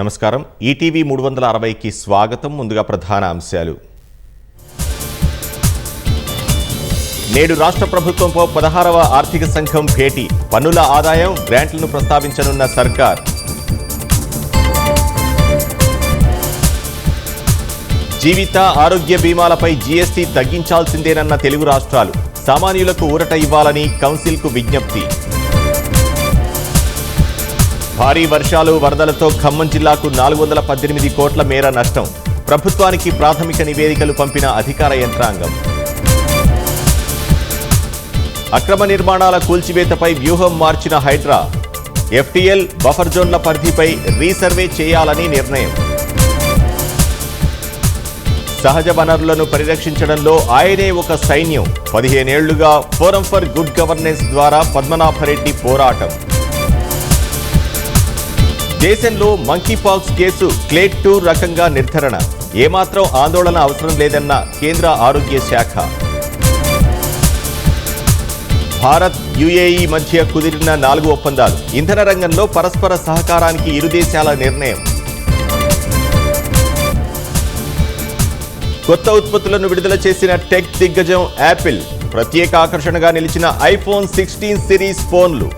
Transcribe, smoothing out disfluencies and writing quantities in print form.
నమస్కారం. ఈటీవీ 360కి స్వాగతం. ముందుగా ప్రధాన అంశాలు. నేడు రాష్ట్ర ప్రభుత్వంతో 16వ ఆర్థిక సంఘం భేటీ. పన్నుల ఆదాయం, గ్రాంట్లను ప్రస్తావించనున్న సర్కార్. జీవిత ఆరోగ్య బీమాలపై జీఎస్టీ తగ్గించాల్సిందేనన్న తెలుగు రాష్ట్రాలు. సామాన్యులకు ఊరట ఇవ్వాలని కౌన్సిల్కు విజ్ఞప్తి. భారీ వర్షాలు, వరదలతో ఖమ్మం జిల్లాకు 418 కోట్ల మేర నష్టం. ప్రభుత్వానికి ప్రాథమిక నివేదికలు పంపిన అధికార యంత్రాంగం. అక్రమ నిర్మాణాల కూల్చివేతపై వ్యూహం మార్చిన హైడ్రా. ఎఫ్టీఎల్, బఫర్ జోన్ల పరిధిపై రీసర్వే చేయాలని నిర్ణయం. సహజ వనరులను పరిరక్షించడంలో ఆయనే ఒక సైన్యం. 15 ఏళ్లుగా ఫోరం ఫర్ గుడ్ గవర్నెన్స్ ద్వారా పద్మనాభరెడ్డి పోరాటం. దేశంలో మంకీపాక్స్ కేసు క్లేడ్ 2 రకంగా నిర్ధారణ. ఏమాత్రం ఆందోళన అవసరం లేదన్న కేంద్ర ఆరోగ్య శాఖ. భారత్, యుఏఈ మధ్య కుదిరిన 4 ఒప్పందాలు. ఇంధన రంగంలో పరస్పర సహకారానికి ఇరు దేశాల నిర్ణయం. కొత్త ఉత్పత్తులను విడుదల చేసిన టెక్ దిగ్గజం యాపిల్. ప్రత్యేక ఆకర్షణగా నిలిచిన ఐఫోన్ 16 సిరీస్ ఫోన్లు.